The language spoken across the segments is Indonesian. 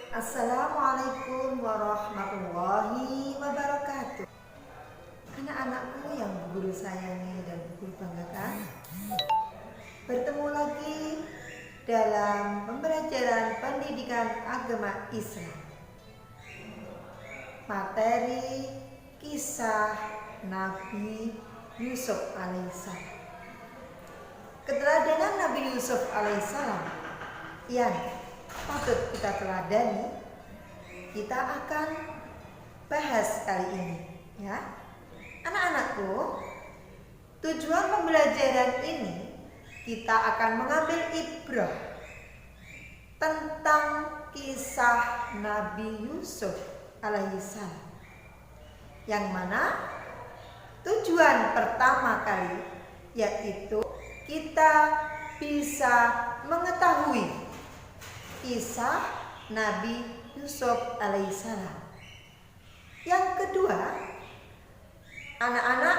Assalamualaikum warahmatullahi wabarakatuh. Anak-anakku yang guru sayangi dan guru banggakan, bertemu lagi dalam pembelajaran pendidikan agama Islam. Materi kisah Nabi Yusuf alaihissalam. Keteladanan Nabi Yusuf alaihissalam yang patut kita teladani, kita akan bahas kali ini, ya. Anak-anakku, tujuan pembelajaran ini kita akan mengambil ibrah tentang kisah Nabi Yusuf alaihissalam, yang mana tujuan pertama kali yaitu kita bisa mengetahui kisah Nabi Yusuf alaihissalam. Yang kedua, anak-anak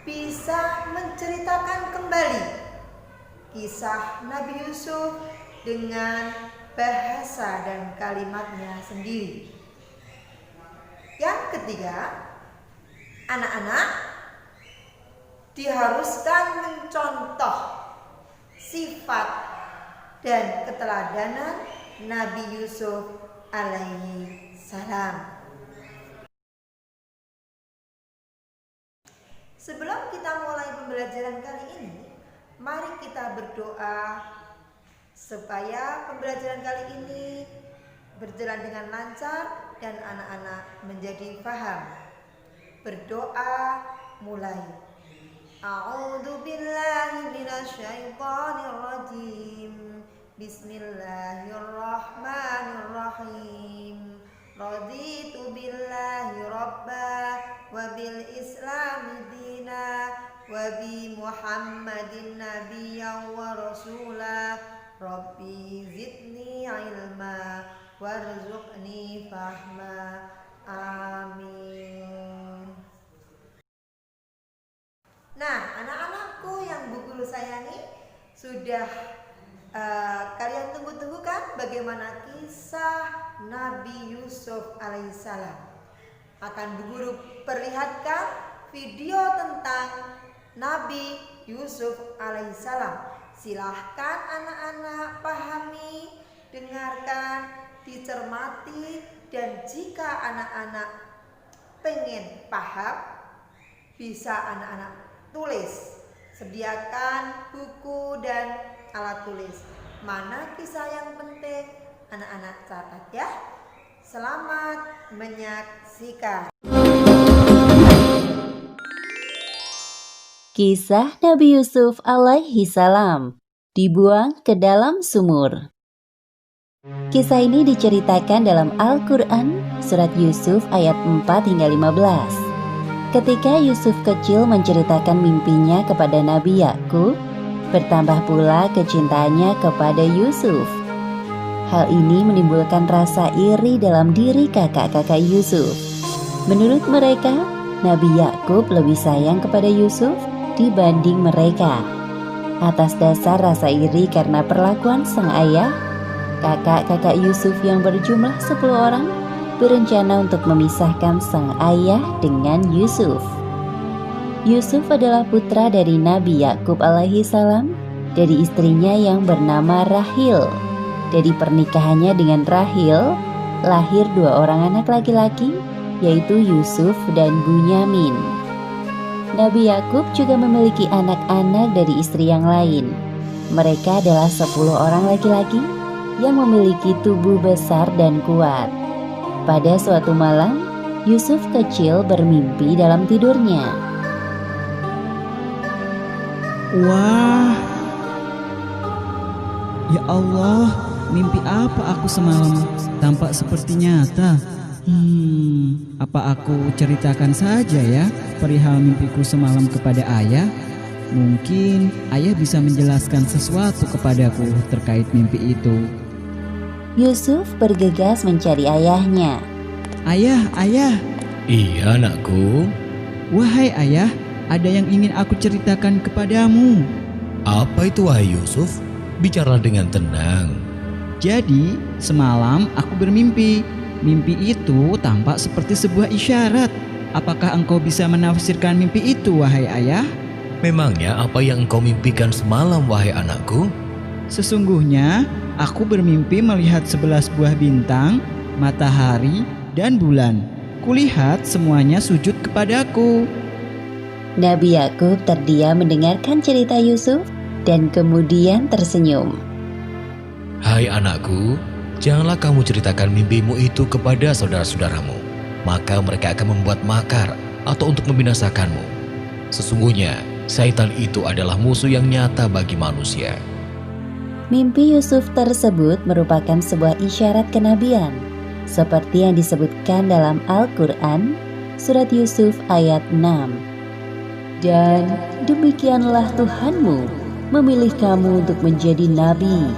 bisa menceritakan kembali kisah Nabi Yusuf dengan bahasa dan kalimatnya sendiri. Yang ketiga, anak-anak diharuskan mencontoh sifat dan keteladanan Nabi Yusuf alaihi salam. Sebelum kita mulai pembelajaran kali ini, mari kita berdoa supaya pembelajaran kali ini berjalan dengan lancar dan anak-anak menjadi paham. Berdoa mulai. A'udzu billahi minasyaitonir rajim. Bismillahirrahmanirrahim. Raditu billahi rabba wa bil islami dina wa bi Muhammadin nabiyyan wa rasula. Rabbi zidni ilma warzuqni fahma. Amin. Nah, anak-anakku yang Bu Guru sayangi, sudah kalian tunggu-tunggu kan bagaimana kisah Nabi Yusuf alaihissalam? Akan Bu Guru perlihatkan video tentang Nabi Yusuf alaihissalam. Silahkan anak-anak pahami, dengarkan, dicermati, dan jika anak-anak pengen paham, bisa anak-anak tulis. Sediakan buku dan alat tulis. Mana kisah yang penting, anak-anak catat ya. Selamat menyaksikan. Kisah Nabi Yusuf alaihi salam dibuang ke dalam sumur. Kisah ini diceritakan dalam Al-Quran surat Yusuf ayat 4 hingga 15. Ketika Yusuf kecil menceritakan mimpinya kepada Nabi Yakub, bertambah pula kecintaannya kepada Yusuf. Hal ini menimbulkan rasa iri dalam diri kakak-kakak Yusuf. Menurut mereka, Nabi Yakub lebih sayang kepada Yusuf dibanding mereka. Atas dasar rasa iri karena perlakuan sang ayah, kakak-kakak Yusuf yang berjumlah 10 orang berencana untuk memisahkan sang ayah dengan Yusuf. Yusuf adalah putra dari Nabi Yakub alaihi salam dari istrinya yang bernama Rahil. Dari pernikahannya dengan Rahil, lahir 2 orang anak laki-laki, yaitu Yusuf dan Bunyamin. Nabi Yakub juga memiliki anak-anak dari istri yang lain. Mereka adalah 10 orang laki-laki yang memiliki tubuh besar dan kuat. Pada suatu malam, Yusuf kecil bermimpi dalam tidurnya. Wah, ya Allah, mimpi apa aku semalam? Tampak seperti nyata. Apa aku ceritakan saja ya perihal mimpiku semalam kepada ayah? Mungkin ayah bisa menjelaskan sesuatu kepadaku terkait mimpi itu. Yusuf bergegas mencari ayahnya. Ayah, ayah. Iya, anakku. Wahai ayah, ada yang ingin aku ceritakan kepadamu. Apa itu, wahai Yusuf? Bicara dengan tenang. Jadi, semalam aku bermimpi. Mimpi itu tampak seperti sebuah isyarat. Apakah engkau bisa menafsirkan mimpi itu, wahai ayah? Memangnya apa yang engkau mimpikan semalam, wahai anakku? Sesungguhnya, aku bermimpi melihat 11 buah bintang, matahari, dan bulan. Kulihat semuanya sujud kepadaku. Nabi Yakub terdiam mendengarkan cerita Yusuf dan kemudian tersenyum. Hai anakku, janganlah kamu ceritakan mimpimu itu kepada saudara-saudaramu. Maka mereka akan membuat makar atau untuk membinasakanmu. Sesungguhnya, Syaitan itu adalah musuh yang nyata bagi manusia. Mimpi Yusuf tersebut merupakan sebuah isyarat kenabian, seperti yang disebutkan dalam Al-Quran, Surat Yusuf ayat 6. Dan demikianlah Tuhanmu memilih kamu untuk menjadi nabi,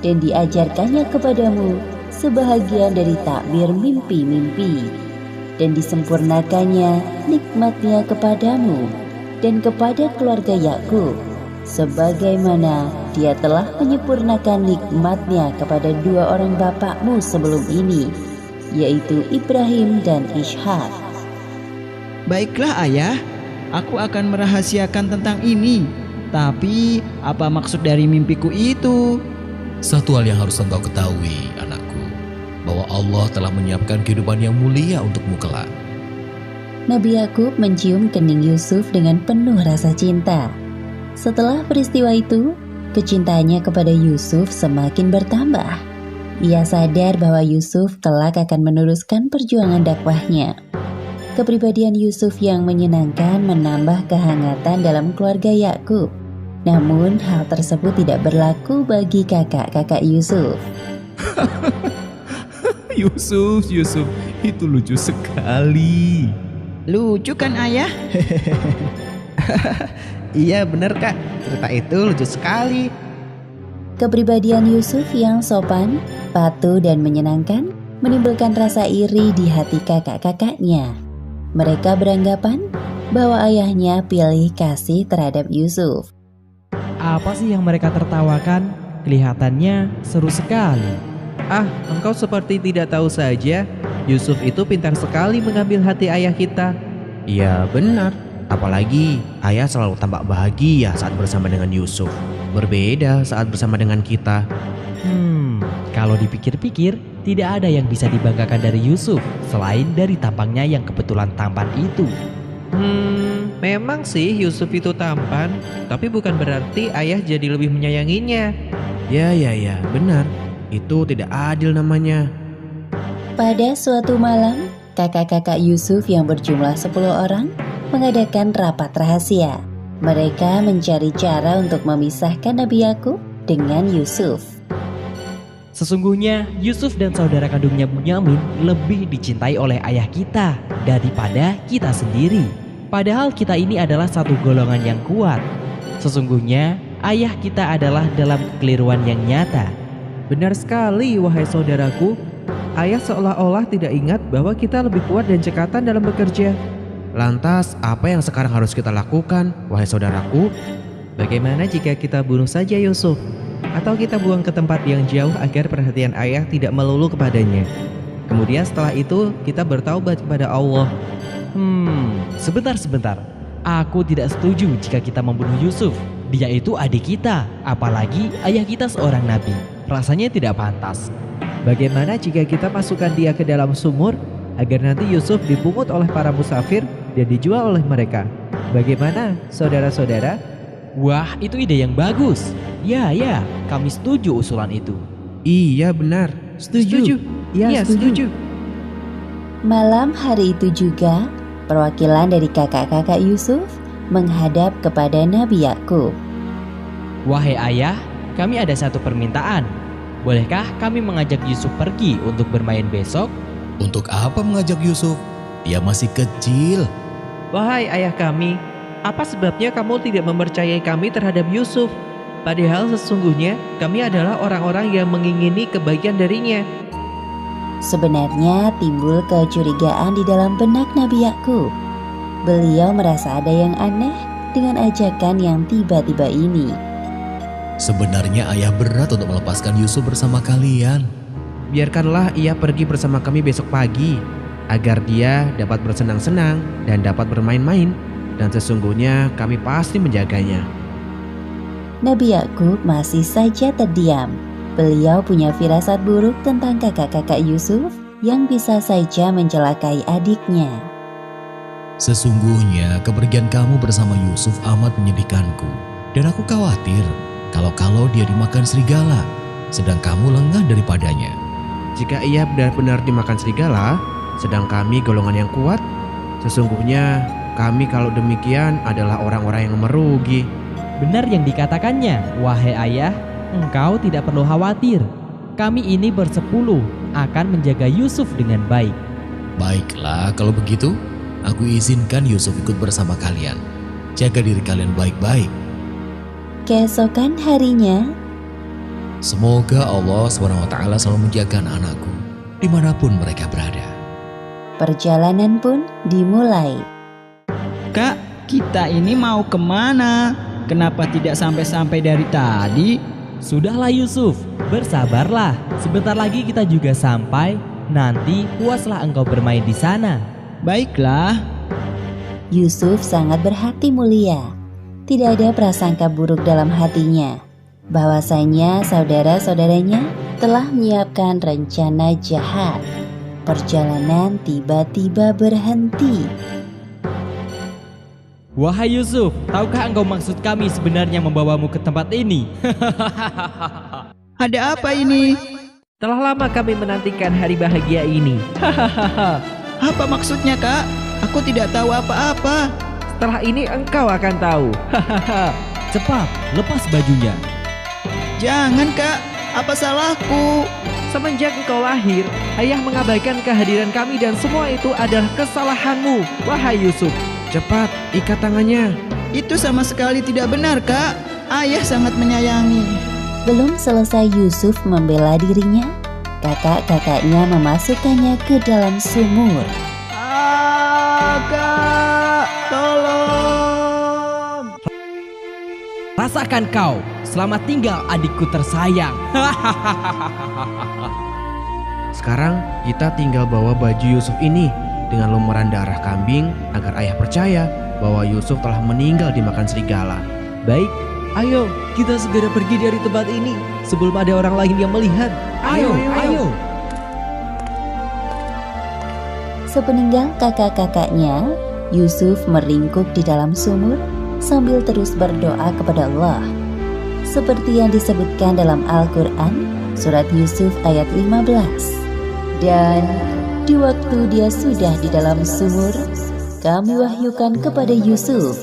dan diajarkannya kepadamu sebahagian dari takbir mimpi-mimpi, dan disempurnakannya nikmatnya kepadamu dan kepada keluarga Yakub, sebagaimana dia telah menyempurnakan nikmatnya kepada dua orang bapakmu sebelum ini, yaitu Ibrahim dan Ishak. Baiklah ayah, aku akan merahasiakan tentang ini. Tapi apa maksud dari mimpiku itu? Satu hal yang harus engkau ketahui, anakku, bahwa Allah telah menyiapkan kehidupan yang mulia untukmu kelak. Nabi Yakub mencium kening Yusuf dengan penuh rasa cinta. Setelah peristiwa itu, kecintaannya kepada Yusuf semakin bertambah. Ia sadar bahwa Yusuf kelak akan meneruskan perjuangan dakwahnya. Kepribadian Yusuf yang menyenangkan menambah kehangatan dalam keluarga Yakub. Namun hal tersebut tidak berlaku bagi kakak-kakak Yusuf. Yusuf, itu lucu sekali. Lucu kan ayah? Iya bener kak, cerita itu lucu sekali. Kepribadian Yusuf yang sopan, patuh dan menyenangkan menimbulkan rasa iri di hati kakak-kakaknya. Mereka beranggapan bahwa ayahnya pilih kasih terhadap Yusuf. Apa sih yang mereka tertawakan? Kelihatannya seru sekali. Ah, engkau seperti tidak tahu saja. Yusuf itu pintar sekali mengambil hati ayah kita. Iya benar, apalagi ayah selalu tampak bahagia saat bersama dengan Yusuf. Berbeda saat bersama dengan kita. Kalau dipikir-pikir, tidak ada yang bisa dibanggakan dari Yusuf selain dari tampangnya yang kebetulan tampan itu. Memang sih Yusuf itu tampan, tapi bukan berarti ayah jadi lebih menyayanginya. Ya, benar. Itu tidak adil namanya. Pada suatu malam, kakak-kakak Yusuf yang berjumlah 10 orang mengadakan rapat rahasia. Mereka mencari cara untuk memisahkan Nabi Yakub dengan Yusuf. Sesungguhnya Yusuf dan saudara kandungnya Bunyamin lebih dicintai oleh ayah kita daripada kita sendiri. Padahal kita ini adalah satu golongan yang kuat. Sesungguhnya ayah kita adalah dalam kekeliruan yang nyata. Benar sekali wahai saudaraku. Ayah seolah-olah tidak ingat bahwa kita lebih kuat dan cekatan dalam bekerja. Lantas apa yang sekarang harus kita lakukan, wahai saudaraku? Bagaimana jika kita bunuh saja Yusuf? Atau kita buang ke tempat yang jauh agar perhatian ayah tidak melulu kepadanya. Kemudian setelah itu kita bertaubat kepada Allah. Sebentar. Aku tidak setuju jika kita membunuh Yusuf. Dia itu adik kita, apalagi ayah kita seorang nabi. Rasanya tidak pantas. Bagaimana jika kita masukkan dia ke dalam sumur agar nanti Yusuf dipungut oleh para musafir dan dijual oleh mereka? Bagaimana saudara-saudara? Wah, itu ide yang bagus. Ya, kami setuju usulan itu. Iya benar, setuju. Iya, setuju. Malam hari itu juga, perwakilan dari kakak-kakak Yusuf menghadap kepada Nabi Yakub. Wahai ayah, kami ada satu permintaan. Bolehkah kami mengajak Yusuf pergi untuk bermain besok? Untuk apa mengajak Yusuf? Dia masih kecil. Wahai ayah kami, apa sebabnya kamu tidak mempercayai kami terhadap Yusuf? Padahal sesungguhnya kami adalah orang-orang yang mengingini kebaikan darinya. Sebenarnya timbul kecurigaan di dalam benak Nabi Yakub. Beliau merasa ada yang aneh dengan ajakan yang tiba-tiba ini. Sebenarnya ayah berat untuk melepaskan Yusuf bersama kalian. Biarkanlah ia pergi bersama kami besok pagi, agar dia dapat bersenang-senang dan dapat bermain-main, dan sesungguhnya kami pasti menjaganya. Nabi Yakub masih saja terdiam. Beliau punya firasat buruk tentang kakak-kakak Yusuf yang bisa saja mencelakai adiknya. Sesungguhnya kepergian kamu bersama Yusuf amat menyedihkanku. Dan aku khawatir kalau dia dimakan serigala, sedang kamu lengah daripadanya. Jika ia benar-benar dimakan serigala, sedang kami golongan yang kuat, sesungguhnya kami kalau demikian adalah orang-orang yang merugi. Benar yang dikatakannya, wahai ayah, engkau tidak perlu khawatir. Kami ini bersepuluh akan menjaga Yusuf dengan baik. Baiklah, kalau begitu, aku izinkan Yusuf ikut bersama kalian. Jaga diri kalian baik-baik. Keesokan harinya, Semoga Allah SWT selalu menjaga anak-anakku dimanapun mereka berada. perjalanan pun dimulai. Kak, kita ini mau kemana? Kenapa tidak sampai-sampai dari tadi? Sudahlah Yusuf, bersabarlah. Sebentar lagi kita juga sampai. Nanti puaslah engkau bermain di sana. Baiklah. Yusuf sangat berhati mulia. Tidak ada prasangka buruk dalam hatinya. Bahwasanya saudara-saudaranya telah menyiapkan rencana jahat. Perjalanan tiba-tiba berhenti. Wahai Yusuf, tahukah engkau maksud kami sebenarnya membawamu ke tempat ini? Ada apa ini? Telah lama kami menantikan hari bahagia ini. Apa maksudnya, Kak? Aku tidak tahu apa-apa. Setelah ini engkau akan tahu. Cepat, lepas bajunya. Jangan, Kak. Apa salahku? Semenjak engkau lahir, ayah mengabaikan kehadiran kami dan semua itu adalah kesalahanmu, wahai Yusuf. Cepat, ikat tangannya. Itu sama sekali tidak benar, Kak. Ayah sangat menyayangi. Belum selesai Yusuf membela dirinya, kakak-kakaknya memasukkannya ke dalam sumur. Kak, tolong. Rasakan kau, selamat tinggal adikku tersayang. Sekarang kita tinggal bawa baju Yusuf ini dengan lumuran darah kambing agar ayah percaya bahwa Yusuf telah meninggal dimakan serigala. Baik, ayo kita segera pergi dari tempat ini sebelum ada orang lain yang melihat. Ayo. Sepeninggal kakak-kakaknya, Yusuf meringkuk di dalam sumur sambil terus berdoa kepada Allah. Seperti yang disebutkan dalam Al-Quran, surat Yusuf ayat 15. Dan di waktu dia sudah di dalam sumur, kami wahyukan kepada Yusuf,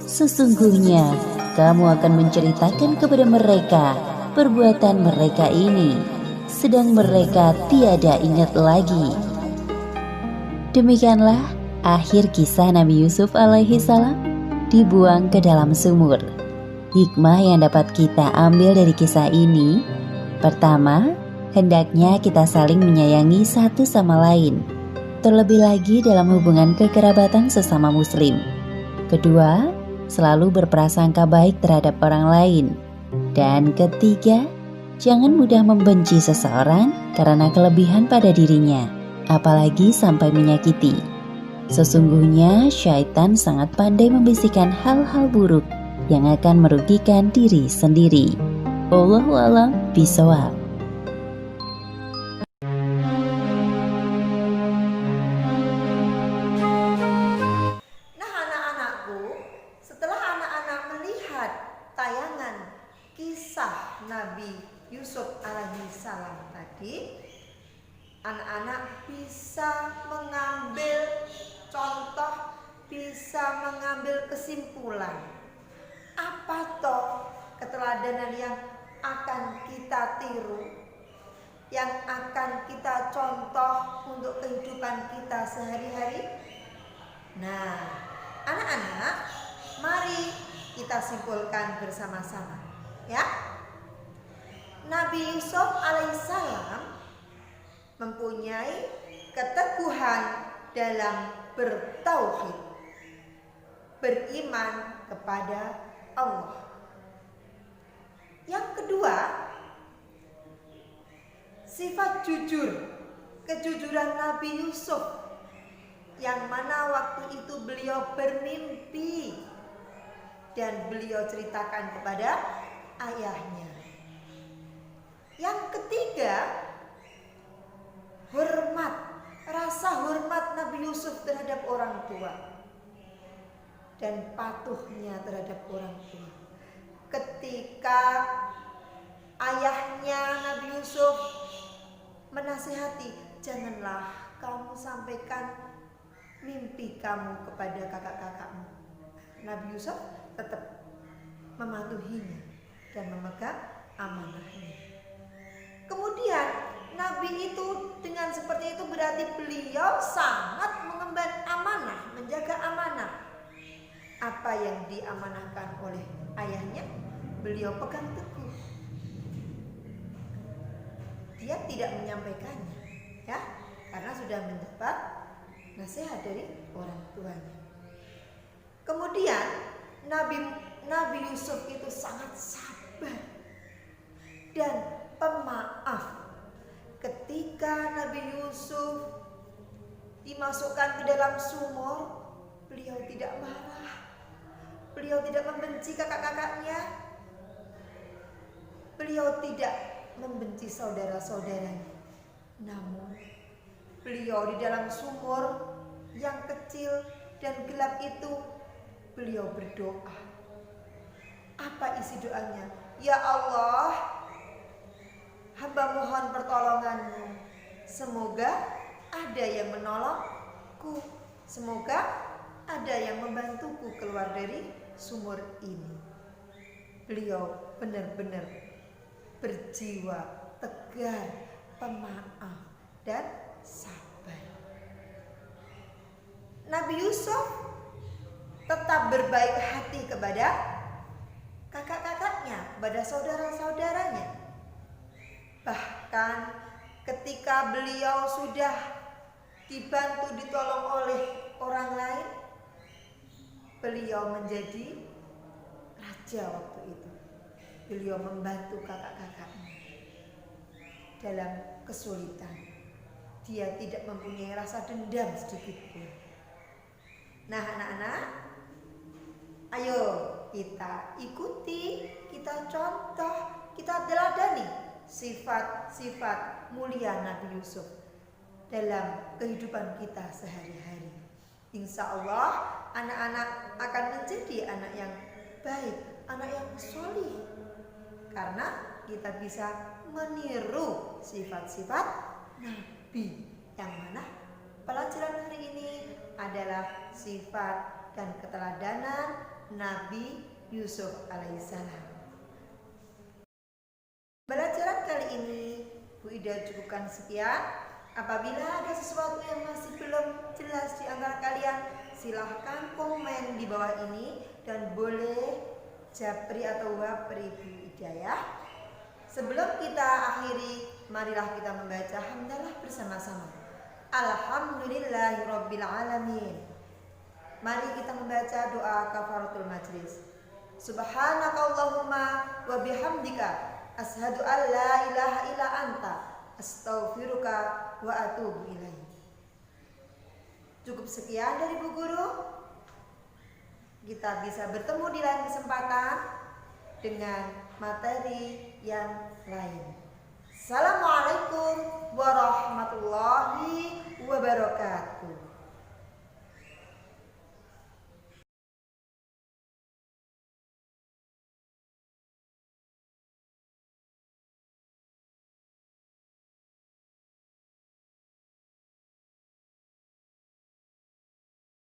sesungguhnya kamu akan menceritakan kepada mereka perbuatan mereka ini, sedang mereka tiada ingat lagi. Demikianlah akhir kisah Nabi Yusuf alaihi salam dibuang ke dalam sumur. Hikmah yang dapat kita ambil dari kisah ini, pertama, hendaknya kita saling menyayangi satu sama lain, terlebih lagi dalam hubungan kekerabatan sesama muslim. Kedua, selalu berprasangka baik terhadap orang lain. Dan ketiga, jangan mudah membenci seseorang karena kelebihan pada dirinya, apalagi sampai menyakiti. Sesungguhnya syaitan sangat pandai membisikkan hal-hal buruk yang akan merugikan diri sendiri. Wallahu a'lam bishawab. Nah anak-anakku, setelah anak-anak melihat tayangan kisah Nabi Yusuf alaihi salam tadi, anak-anak bisa mengambil contoh, bisa mengambil kesimpulan. Apa toh keteladanan yang akan kita tiru, yang akan kita contoh untuk kehidupan kita sehari-hari? Nah, anak-anak, mari kita simpulkan bersama-sama, ya. Nabi Yusuf alaihissalam mempunyai keteguhan dalam bertauhid, beriman kepada Allah. Yang kedua, sifat jujur, kejujuran Nabi Yusuf, yang mana waktu itu beliau bermimpi dan beliau ceritakan kepada ayahnya. Yang ketiga, hormat, rasa hormat Nabi Yusuf terhadap orang tua dan patuhnya terhadap orang tua. Ketika ayahnya Nabi Yusuf menasihati, janganlah kamu sampaikan mimpi kamu kepada kakak-kakakmu, Nabi Yusuf tetap mematuhinya dan memegang amanahnya. Kemudian Nabi itu dengan seperti itu berarti beliau sangat mengemban amanah, menjaga amanah. Apa yang diamanahkan oleh ayahnya, beliau pegang teguh. Dia tidak menyampaikannya, ya, karena sudah mendapat nasihat dari orang tuanya. Kemudian Nabi Yusuf itu sangat sabar dan pemaaf. Ketika Nabi Yusuf dimasukkan ke dalam sumur, beliau tidak marah. Beliau tidak membenci kakak-kakaknya. Beliau tidak membenci saudara-saudaranya. Namun beliau di dalam sumur yang kecil dan gelap itu, beliau berdoa. Apa isi doanya? Ya Allah, hamba mohon pertolonganmu. Semoga ada yang menolongku. Semoga ada yang membantuku keluar dari sumur ini. Beliau benar-benar berjiwa tegar, pemaaf dan sabar. Nabi Yusuf tetap berbaik hati kepada kakak-kakaknya, kepada saudara-saudaranya. Bahkan ketika beliau sudah dibantu, ditolong oleh orang lain, beliau menjadi raja waktu itu. Beliau membantu kakak-kakaknya dalam kesulitan. Dia tidak mempunyai rasa dendam sedikit pun. Nah anak-anak, ayo kita ikuti, kita contoh, kita teladani sifat-sifat mulia Nabi Yusuf dalam kehidupan kita sehari-hari. Insya Allah anak-anak akan menjadi anak yang baik, anak yang solih, karena kita bisa meniru sifat-sifat Nabi, yang mana pelajaran hari ini adalah sifat dan keteladanan Nabi Yusuf alaihissalam. Pelajaran kali ini Bu Ida cukupkan sekian. Apabila ada sesuatu yang masih belum jelas di antara kalian, silahkan komen di bawah ini dan boleh japri atau wapri Bu Ida ya. Sebelum kita akhiri, marilah kita membaca hamdalah bersama-sama. Alhamdulillahirabbil alamin. Mari kita membaca doa kafaratul majlis. Subhanakallahumma wa bihamdika asyhadu an la ilaha illa anta astaghfiruka wa atubu ilaik. Cukup sekian dari Bu Guru. Kita bisa bertemu di lain kesempatan dengan materi yang lain. Assalamualaikum